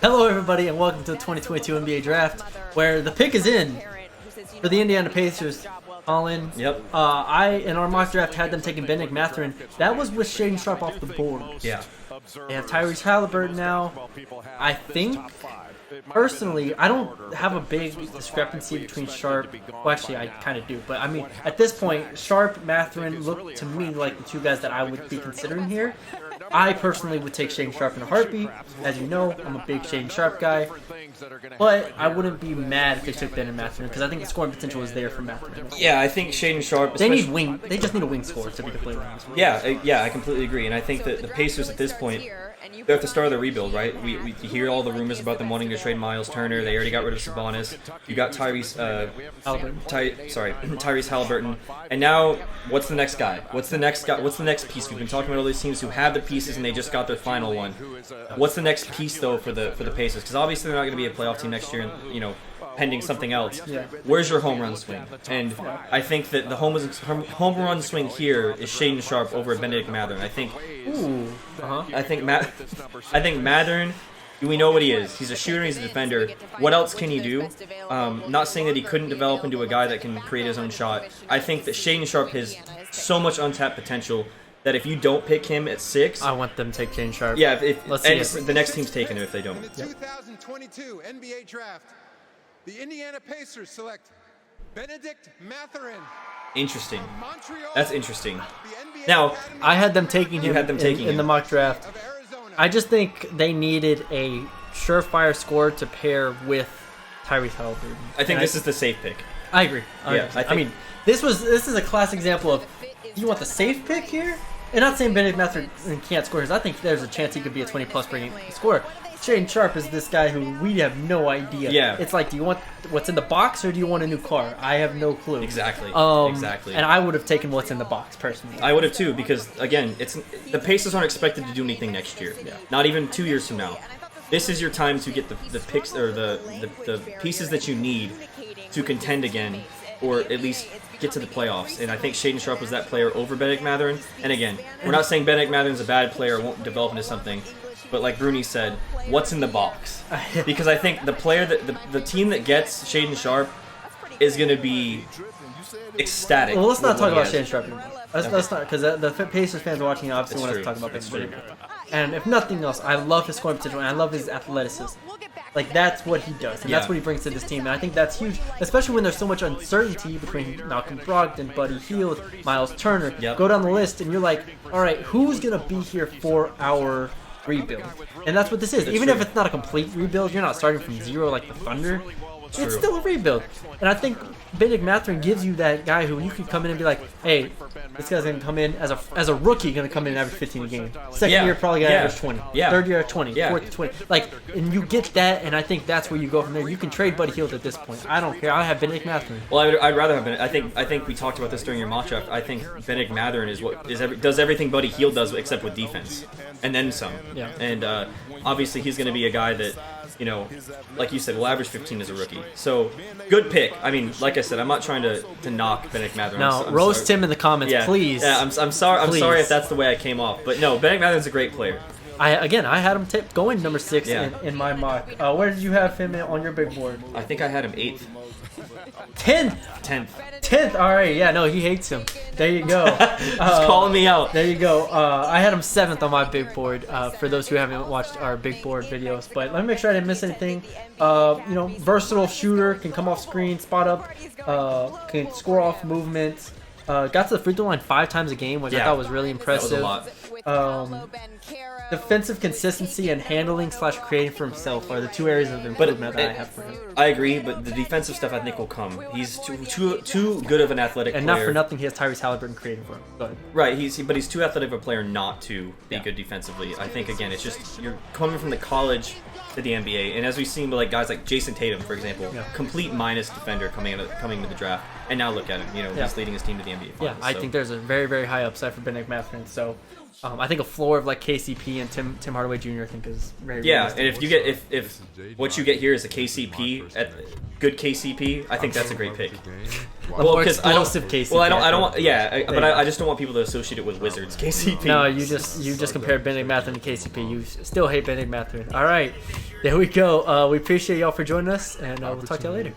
Hello everybody and welcome to the 2022 NBA Draft, where the pick is in for the Indiana Pacers. Colin. Yep. I, in our mock draft, had them taking Bennedict Mathurin. That was with Shaden Sharp off the board. Yeah. They have Tyrese Halliburton now. I think, personally, I don't have a big discrepancy between Sharp. Well, actually, I kind of do. But, I mean, at this point, Sharp, Mathurin look to me like the two guys that I would be considering here. I personally would take Shaden Sharp in a heartbeat. As you know, I'm a big Shaden Sharp guy. But I wouldn't be mad if they took Bennedict Mathurin because I think the scoring potential is there for Mathurin. Yeah, I think Shaden Sharp. They need wing. They just need a wing scorer to be completely honest. Yeah, I completely agree. And I think that the Pacers at this point, they're at the start of the rebuild, right? We hear all the rumors about them wanting to trade Miles Turner. They already got rid of Sabonis. You got Tyrese Halliburton. And now, what's the next guy? What's the next guy? What's the next piece? We've been talking about all these teams who have the pieces and they just got their final one. What's the next piece though for the Pacers? Because obviously they're not going to be a playoff team next year, and pending something else. Yeah. Where's your home run swing? And I think that the home run swing here is Shaden Sharp over Bennedict Mathurin. I think. Ooh. I think Mathurin. We know what he is. He's a shooter. He's a defender. What else can he do? Not saying that he couldn't develop into a guy that can create his own shot. I think that Shaden Sharp has so much untapped potential that if you don't pick him at 6, I want them to take Shaden Sharp. Yeah, Let's see the next team's taking him if they don't. The 2022 NBA Draft, the Indiana Pacers select Bennedict Mathurin. Interesting. That's interesting. Now, I had them taking him in the mock draft. I just think they needed a surefire scorer to pair with Tyrese Halliburton. I think this is the safe pick. I agree. Yeah, I mean, this is a classic example of you want the safe pick here. And not saying Bennedict Mathurin can't score, because I think there's a chance he could be a 20-plus bringing scorer. Shaden Sharp is this guy who we have no idea. Yeah. It's like, do you want what's in the box or do you want a new car? I have no clue. Exactly. Exactly. And I would have taken what's in the box personally. I would have too, because again, the Pacers aren't expected to do anything next year. Yeah. Not even 2 years from now. This is your time to get the picks or the pieces that you need to contend again, or at least get to the playoffs. And I think Shaden Sharp was that player over Bennedict Mathurin. And again, we're not saying Bennedict Mathurin's a bad player or won't develop into something. But like Brune said, what's in the box? Because I think the player the team that gets Shaden Sharp is going to be ecstatic. Well, let's not talk about Shaden Sharp anymore. Let's not, because the Pacers fans watching obviously want us to talk about Bennedict Mathurin. And if nothing else, I love his scoring potential and I love his athleticism. Like, that's what he does, and that's what he brings to this team. And I think that's huge, especially when there's so much uncertainty between Malcolm Brogdon, Buddy Hield, Miles Turner. Yep. Go down the list, and you're like, all right, who's going to be here for our rebuild? And that's what this is. Even if it's not a complete rebuild, you're not starting from zero like the Thunder. It's still a rebuild. And I think Bennedict Mathurin gives you that guy who you can come in and be like, hey, this guy's going to come in as a rookie, going to come in and average 15 a game. Second year, probably going to average 20. Third year, 20. Fourth, 20. Like, and you get that, and I think that's where you go from there. You can trade Buddy Hield at this point. I don't care. I have Bennedict Mathurin. Well, I'd rather have Bennedict. I think we talked about this during your mock draft. I think Bennedict Mathurin does everything Buddy Hield does except with defense, and then some. Yeah. And obviously he's going to be a guy that, like you said, will average 15 as a rookie. So, good pick. I mean, like I said, I'm not trying to knock Bennedict Mathurin. No, roast him in the comments, please. Yeah, I'm sorry. I'm sorry if that's the way I came off. But no, Bennedict Mathurin's a great player. I had him going number 6 in my mock. Where did you have him on your big board? I think I had him 8th. 10th. All right. Yeah. No, he hates him. There you go. He's calling me out. There you go. I had him 7th on my big board. For those who haven't watched our big board videos, but let me make sure I didn't miss anything. Versatile shooter, can come off screen, spot up, can score off movements. Got to the free throw line 5 times a game, which I thought was really impressive. That was a lot. Defensive consistency and handling / creating for himself are the 2 areas of improvement that I have for him. I agree, but the defensive stuff I think will come. He's too good of an athletic player. And not for nothing, he has Tyrese Halliburton creating for him. Go ahead. Right, but he's too athletic of a player not to be good defensively. I think, again, it's just you're coming from the college to the NBA, and as we've seen with guys like Jason Tatum, for example, complete minus defender coming to the draft. And now look at him. You know, he's leading his team to the NBA Finals. Yeah, I think there's a very, very high upside for Bennedict Mathurin. So I think a floor of like KCP and Tim Hardaway Jr. I think is very realistic. And if you get if what you get here is a KCP at good KCP, I think that's a great pick. Well, because KCP. Well, I don't want. Yeah, but I just don't want people to associate it with Wizards. KCP. No, you just compared Bennedict Mathurin to KCP. You still hate Bennedict Mathurin. All right, there we go. We appreciate y'all for joining us, and we'll talk to y'all later.